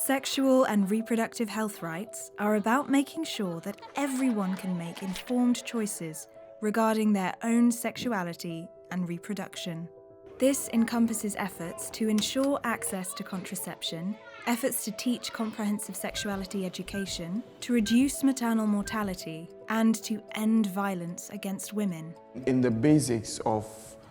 Sexual and reproductive health rights are about making sure that everyone can make informed choices regarding their own sexuality and reproduction. This encompasses efforts to ensure access to contraception, efforts to teach comprehensive sexuality education, to reduce maternal mortality, and to end violence against women. In the basics of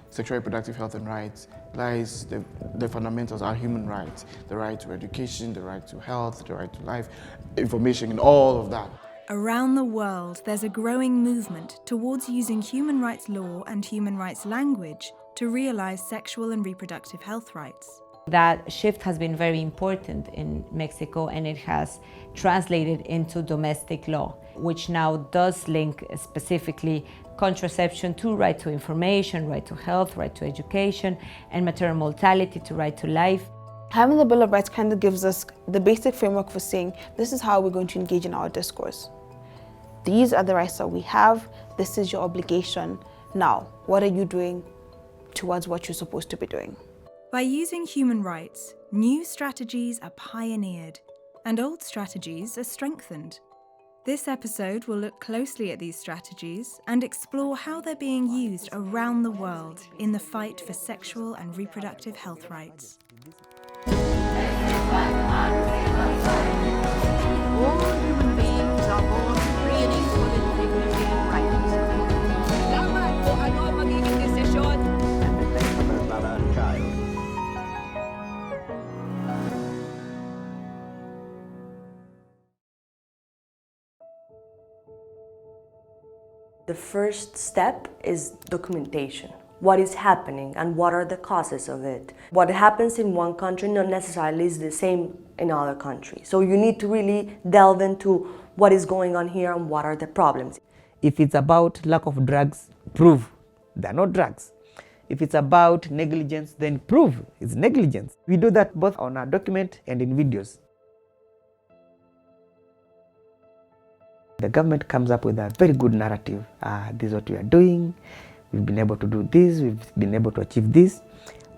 sexual reproductive health and rights lies the fundamentals, our human rights, the right to education, the right to health, the right to life, information, and all of that. Around the world, there's a growing movement towards using human rights law and human rights language to realize sexual and reproductive health rights. That shift has been very important in Mexico, and it has translated into domestic law, which now does link specifically contraception to right to information, right to health, right to education, and maternal mortality to right to life. Having the Bill of Rights kind of gives us the basic framework for saying this is how we're going to engage in our discourse. These are the rights that we have. This is your obligation. Now, what are you doing towards what you're supposed to be doing? By using human rights, new strategies are pioneered and old strategies are strengthened. This episode will look closely at these strategies and explore how they're being used around the world in the fight for sexual and reproductive health rights. All human beings are born free and equal in dignity and rights. Dapat kung ano magiging desisyon. And defense of our child. The first step is documentation. What is happening and what are the causes of it? What happens in one country not necessarily is the same in other countries. So you need to really delve into what is going on here and what are the problems. If it's about lack of drugs, prove they're not drugs. If it's about negligence, then prove it's negligence. We do that both on our document and in videos. The government comes up with a very good narrative. This is what we are doing. We've been able to do this. We've been able to achieve this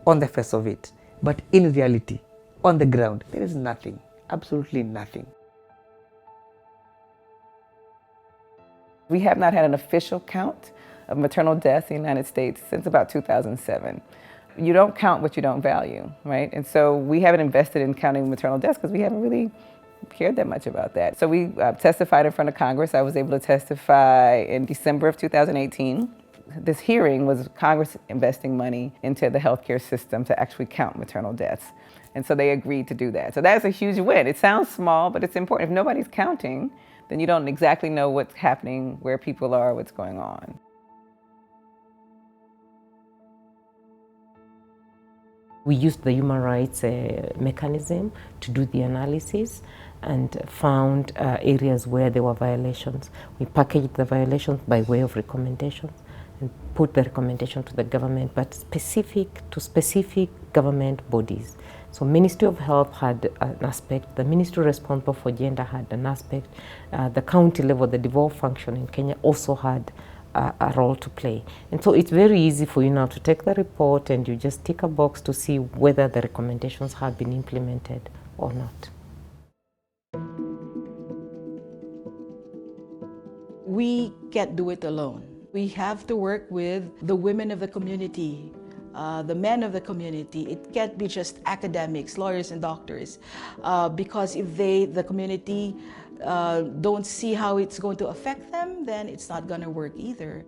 on the face of it. But in reality, on the ground, there is nothing, absolutely nothing. We have not had an official count of maternal deaths in the United States since about 2007. You don't count what you don't value, right? And so we haven't invested in counting maternal deaths because we haven't really cared that much about that. So we testified in front of Congress. I was able to testify in December of 2018. This hearing was Congress investing money into the healthcare system to actually count maternal deaths. And so they agreed to do that. So that's a huge win. It sounds small, but it's important. If nobody's counting, then you don't exactly know what's happening, where people are, what's going on. We used the human rights mechanism to do the analysis and found areas where there were violations. We packaged the violations by way of recommendations and put the recommendation to the government, but specific to specific government bodies. So Ministry of Health had an aspect, the Ministry responsible for gender had an aspect, the county level, the devolved function in Kenya also had a role to play. And so it's very easy for you now to take the report and you just tick a box to see whether the recommendations have been implemented or not. We can't do it alone. We have to work with the women of the community, the men of the community. It can't be just academics, lawyers and doctors, because if the community don't see how it's going to affect them, then it's not going to work either.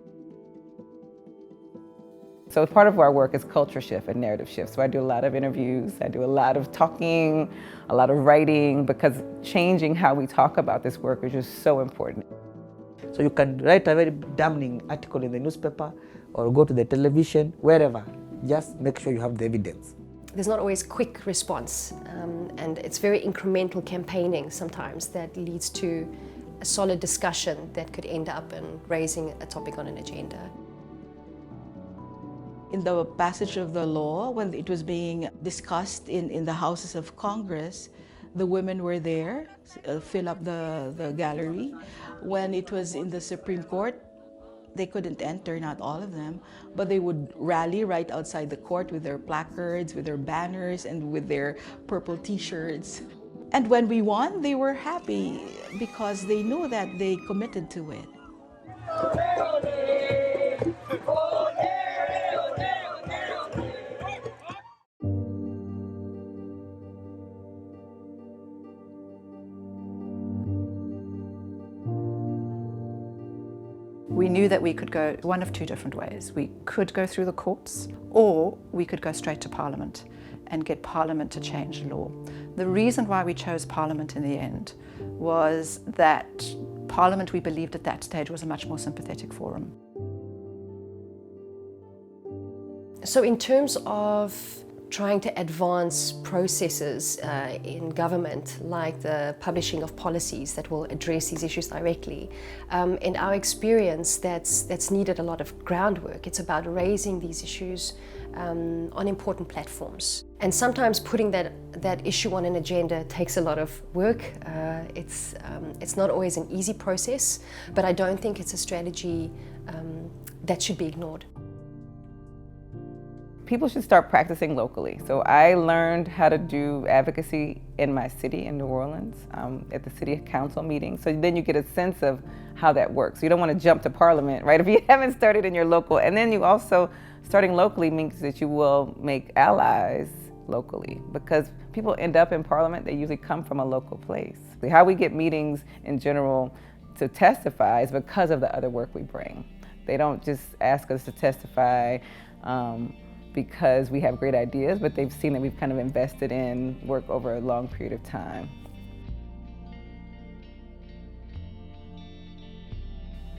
So part of our work is culture shift and narrative shift. So I do a lot of interviews, I do a lot of talking, a lot of writing, because changing how we talk about this work is just so important. So you can write a very damning article in the newspaper or go to the television, wherever. Just make sure you have the evidence. There's not always quick response, and it's very incremental campaigning sometimes that leads to a solid discussion that could end up in raising a topic on an agenda. In the passage of the law, when it was being discussed in the houses of Congress, the women were there, fill up the gallery. When it was in the Supreme Court, they couldn't enter, not all of them, but they would rally right outside the court with their placards, with their banners, and with their purple t-shirts. And when we won, they were happy because they knew that they committed to it. We knew that we could go one of two different ways. We could go through the courts, or we could go straight to Parliament and get Parliament to change the law. The reason why we chose Parliament in the end was that Parliament, we believed at that stage, was a much more sympathetic forum. So in terms of trying to advance processes in government, like the publishing of policies that will address these issues directly. In our experience, that's needed a lot of groundwork. It's about raising these issues on important platforms. And sometimes putting that issue on an agenda takes a lot of work. It's not always an easy process, but I don't think it's a strategy that should be ignored. People should start practicing locally. So I learned how to do advocacy in my city in New Orleans at the city council meeting. So then you get a sense of how that works. You don't want to jump to Parliament, right? If you haven't started in your local, and then you also, starting locally means that you will make allies locally, because people end up in Parliament, they usually come from a local place. How we get meetings in general to testify is because of the other work we bring. They don't just ask us to testify because we have great ideas, but they've seen that we've kind of invested in work over a long period of time.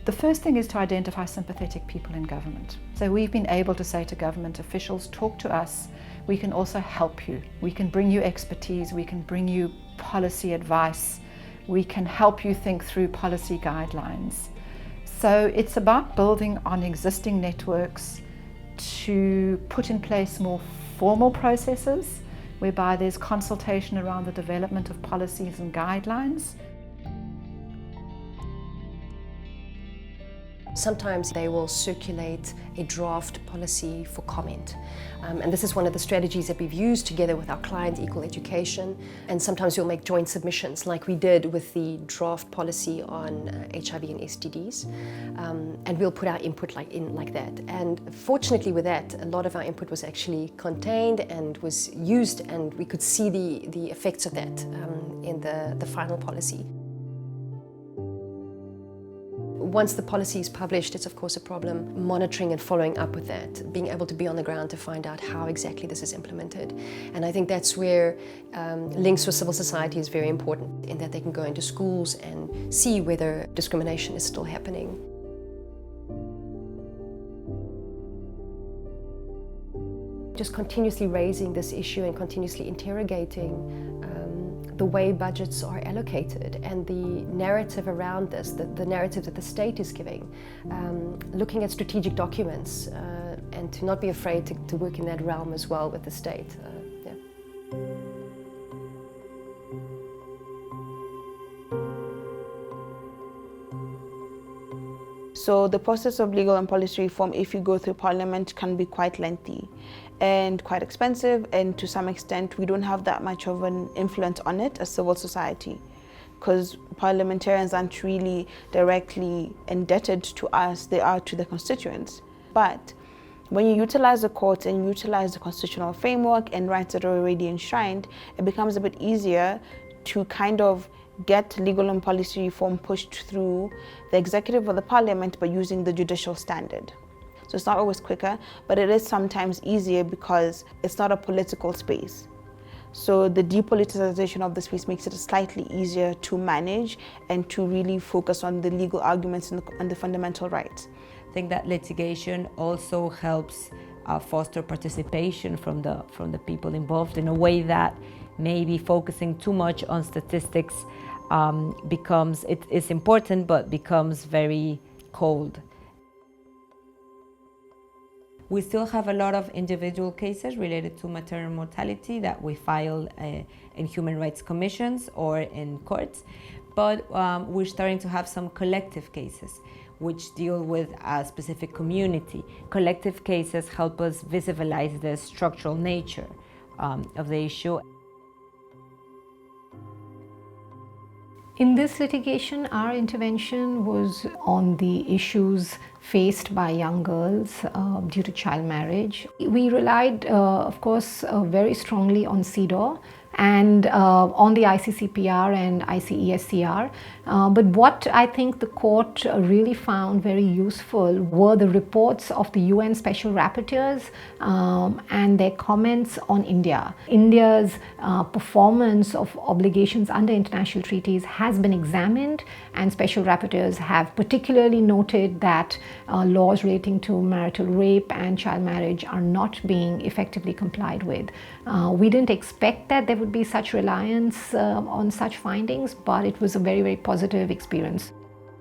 The first thing is to identify sympathetic people in government. So we've been able to say to government officials, talk to us, we can also help you. We can bring you expertise, we can bring you policy advice, we can help you think through policy guidelines. So it's about building on existing networks to put in place more formal processes whereby there's consultation around the development of policies and guidelines. Sometimes they will circulate a draft policy for comment. And this is one of the strategies that we've used together with our client, Equal Education. And sometimes we'll make joint submissions like we did with the draft policy on HIV and STDs. And we'll put our input like that. And fortunately with that, a lot of our input was actually contained and was used, and we could see the effects of that in the final policy. Once the policy is published, it's of course a problem monitoring and following up with that, being able to be on the ground to find out how exactly this is implemented. And I think that's where links with civil society is very important, in that they can go into schools and see whether discrimination is still happening. Just continuously raising this issue and continuously interrogating the way budgets are allocated and the narrative around this, the narrative that the state is giving, looking at strategic documents and to not be afraid to work in that realm as well with the state. Yeah. So the process of legal and policy reform, if you go through Parliament, can be quite lengthy and quite expensive, and to some extent we don't have that much of an influence on it as civil society, because parliamentarians aren't really directly indebted to us, they are to the constituents. But when you utilize the courts and utilize the constitutional framework and rights that are already enshrined, it becomes a bit easier to kind of get legal and policy reform pushed through the executive or the parliament by using the judicial standard. So it's not always quicker, but it is sometimes easier because it's not a political space. So the depoliticization of the space makes it slightly easier to manage and to really focus on the legal arguments and the fundamental rights. I think that litigation also helps foster participation from the people involved in a way that maybe focusing too much on statistics it's important, but becomes very cold. We still have a lot of individual cases related to maternal mortality that we file in human rights commissions or in courts, but we're starting to have some collective cases which deal with a specific community. Collective cases help us visualize the structural nature of the issue. In this litigation, our intervention was on the issues faced by young girls due to child marriage. We relied, of course, very strongly on CEDAW and on the ICCPR and ICESCR. But what I think the court really found very useful were the reports of the UN Special Rapporteurs and their comments on India. India's performance of obligations under international treaties has been examined, and Special Rapporteurs have particularly noted that laws relating to marital rape and child marriage are not being effectively complied with. We didn't expect that there would be such reliance on such findings, but it was a very, very positive experience.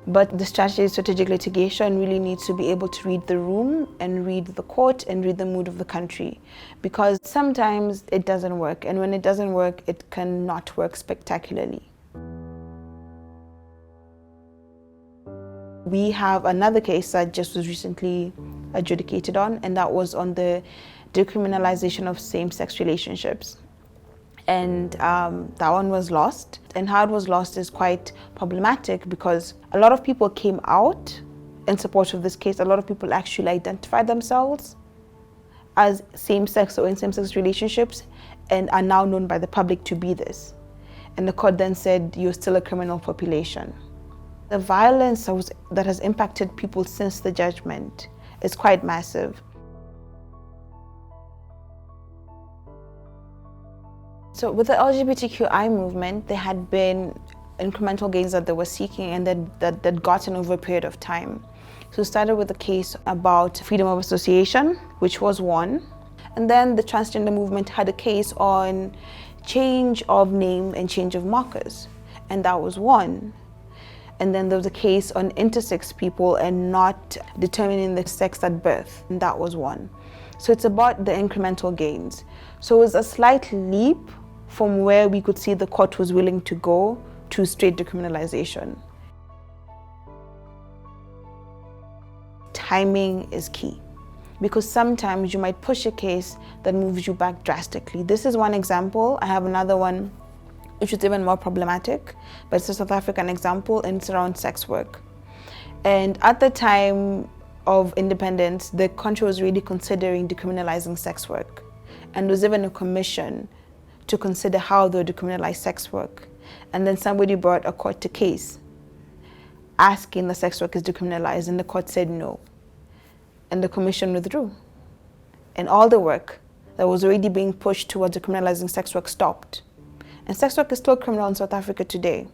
But the strategy of strategic litigation really needs to be able to read the room and read the court and read the mood of the country, because sometimes it doesn't work, and when it doesn't work, it cannot work spectacularly. We have another case that just was recently adjudicated on, and that was on the decriminalization of same-sex relationships. And that one was lost. And how it was lost is quite problematic because a lot of people came out in support of this case. A lot of people actually identify themselves as same-sex or in same-sex relationships and are now known by the public to be this. And the court then said, you're still a criminal population. The violence that has impacted people since the judgment is quite massive. So with the LGBTQI movement, there had been incremental gains that they were seeking and that gotten over a period of time. So it started with a case about freedom of association, which was one. And then the transgender movement had a case on change of name and change of markers, and that was one. And then there was a case on intersex people and not determining the sex at birth, and that was one. So it's about the incremental gains. So it was a slight leap from where we could see the court was willing to go to straight decriminalization. Timing is key, because sometimes you might push a case that moves you back drastically. This is one example. I have another one which is even more problematic, but it's a South African example, and it's around sex work. And at the time of independence, the country was really considering decriminalizing sex work. And there was even a commission to consider how they would decriminalize sex work. And then somebody brought a court to case asking the sex work is decriminalized, and the court said no. And the commission withdrew. And all the work that was already being pushed towards decriminalizing sex work stopped. And sex work is still criminal in South Africa today.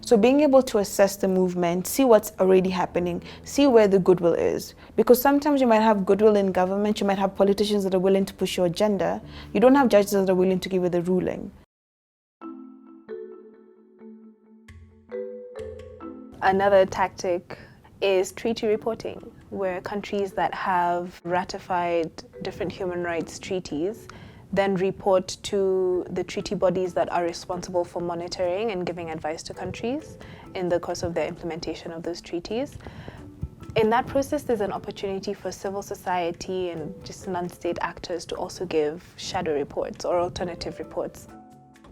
So being able to assess the movement, see what's already happening, see where the goodwill is. Because sometimes you might have goodwill in government, you might have politicians that are willing to push your agenda. You don't have judges that are willing to give you the ruling. Another tactic is treaty reporting, where countries that have ratified different human rights treaties then report to the treaty bodies that are responsible for monitoring and giving advice to countries in the course of their implementation of those treaties. In that process, there's an opportunity for civil society and just non-state actors to also give shadow reports or alternative reports.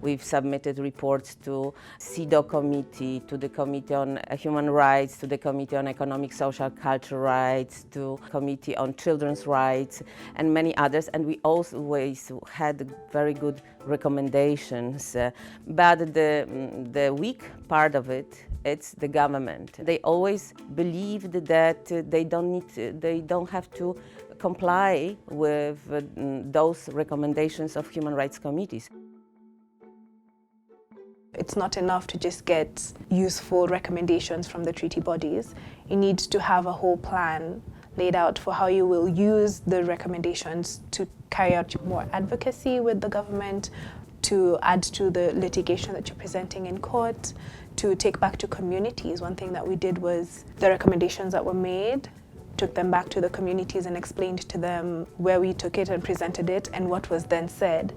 We've submitted reports to CEDAW committee, to the Committee on Human Rights, to the Committee on Economic, Social, Cultural Rights, to Committee on Children's Rights, and many others. And we always had very good recommendations. But the weak part of it, it's the government. They always believed that they don't have to comply with those recommendations of human rights committees. It's not enough to just get useful recommendations from the treaty bodies. You need to have a whole plan laid out for how you will use the recommendations to carry out more advocacy with the government, to add to the litigation that you're presenting in court, to take back to communities. One thing that we did was the recommendations that were made, took them back to the communities and explained to them where we took it and presented it and what was then said.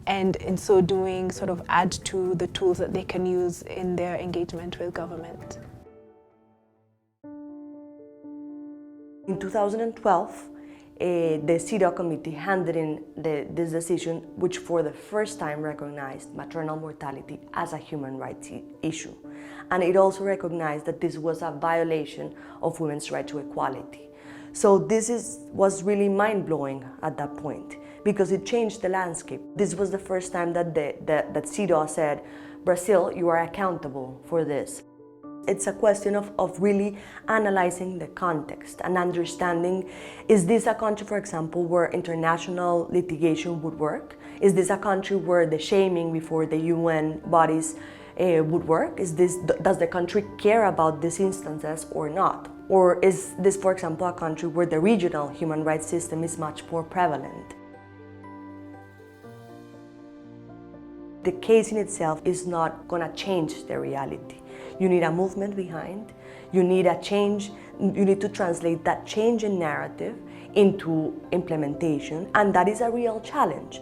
And in so doing, sort of add to the tools that they can use in their engagement with government. In 2012, the CEDAW committee handed in this decision, which for the first time recognized maternal mortality as a human rights issue. And it also recognized that this was a violation of women's right to equality. So this was really mind-blowing at that point, because it changed the landscape. This was the first time that that CEDAW said, Brazil, you are accountable for this. It's a question of really analyzing the context and understanding, is this a country, for example, where international litigation would work? Is this a country where the shaming before the UN bodies would work? Does the country care about these instances or not? Or is this, for example, a country where the regional human rights system is much more prevalent? The case in itself is not going to change the reality. You need a movement behind, you need a change, you need to translate that change in narrative into implementation, and that is a real challenge.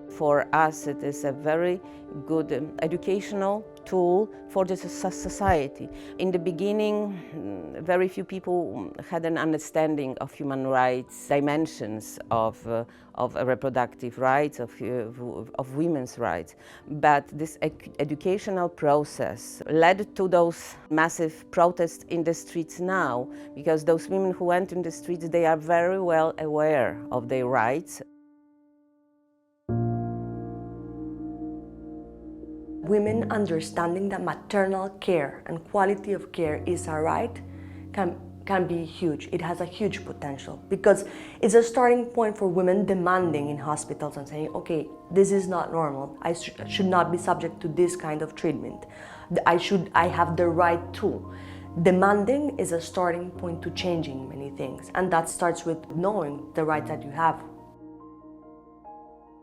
For us, it is a very good educational tool for the society. In the beginning, very few people had an understanding of human rights, dimensions of reproductive rights, of women's rights. But this educational process led to those massive protests in the streets now, because those women who went in the streets, they are very well aware of their rights. Women understanding that maternal care and quality of care is a right can be huge. It has a huge potential, because it's a starting point for women demanding in hospitals and saying, okay, this is not normal. I should not be subject to this kind of treatment. I have the right to. Demanding is a starting point to changing many things, and that starts with knowing the rights that you have.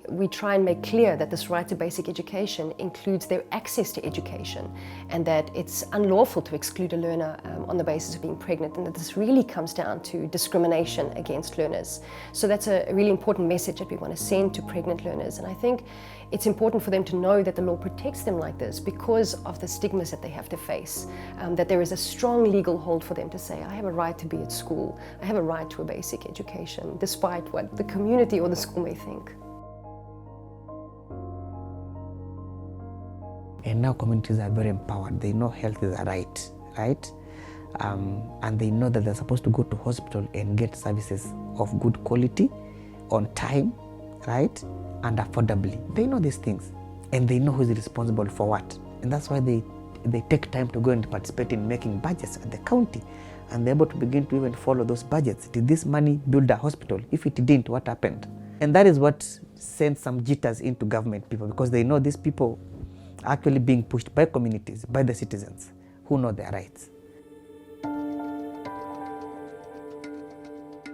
We try and make clear that this right to basic education includes their access to education, and that it's unlawful to exclude a learner on the basis of being pregnant, and that this really comes down to discrimination against learners. So that's a really important message that we want to send to pregnant learners, and I think it's important for them to know that the law protects them like this because of the stigmas that they have to face, that there is a strong legal hold for them to say, I have a right to be at school, I have a right to a basic education, despite what the community or the school may think. And now communities are very empowered. They know health is a right? And they know that they're supposed to go to hospital and get services of good quality, on time, right? And affordably. They know these things, and they know who is responsible for what. And that's why they take time to go and participate in making budgets at the county, and they're able to begin to even follow those budgets. Did this money build a hospital? If it didn't, what happened? And that is what sends some jitters into government people, because they know these people actually being pushed by communities, by the citizens who know their rights.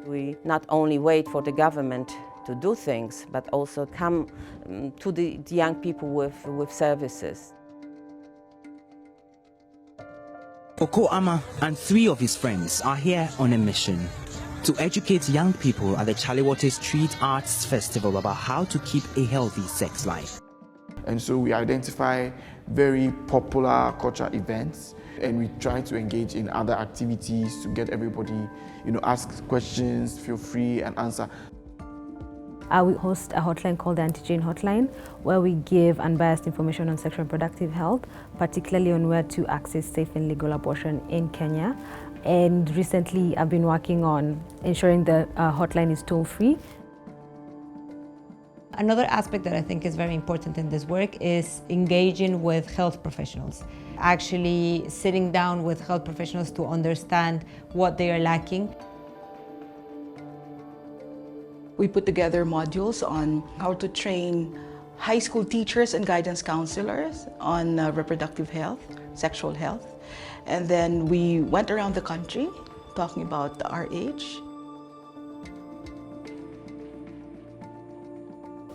We not only wait for the government to do things, but also come to the young people with services. Oko Ama and 3 of his friends are here on a mission to educate young people at the Chaliwote Street Arts Festival about how to keep a healthy sex life. And so we identify very popular cultural events, and we try to engage in other activities to get everybody, ask questions, feel free and answer. We host a hotline called the Anti-Jane Hotline, where we give unbiased information on sexual and reproductive health, particularly on where to access safe and legal abortion in Kenya. And recently I've been working on ensuring the hotline is toll-free. Another aspect that I think is very important in this work is engaging with health professionals. Actually sitting down with health professionals to understand what they are lacking. We put together modules on how to train high school teachers and guidance counselors on reproductive health, sexual health. And then we went around the country talking about the RH.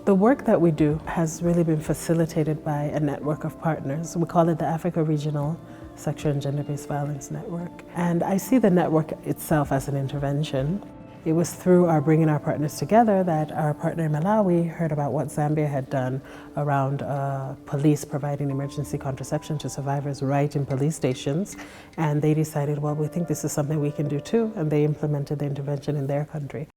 The work that we do has really been facilitated by a network of partners. We call it the Africa Regional Sexual and Gender-Based Violence Network. And I see the network itself as an intervention. It was through our bringing our partners together that our partner in Malawi heard about what Zambia had done around police providing emergency contraception to survivors right in police stations. And they decided, well, we think this is something we can do too, and they implemented the intervention in their country.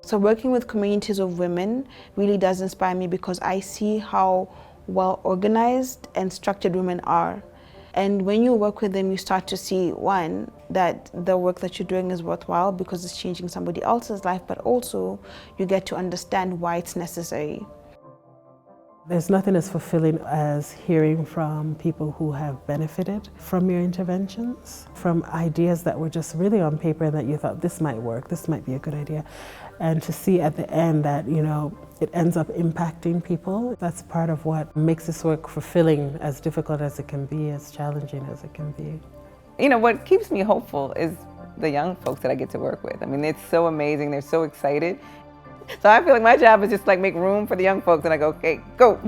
So working with communities of women really does inspire me because I see how well organized and structured women are. And when you work with them, you start to see, one, that the work that you're doing is worthwhile because it's changing somebody else's life, but also you get to understand why it's necessary. There's nothing as fulfilling as hearing from people who have benefited from your interventions, from ideas that were just really on paper and that you thought this might work, this might be a good idea. And to see at the end that, you know, it ends up impacting people, that's part of what makes this work fulfilling, as difficult as it can be, as challenging as it can be. You know, what keeps me hopeful is the young folks that I get to work with. I mean, it's so amazing, they're so excited. So I feel like my job is just like make room for the young folks and I go, okay, go.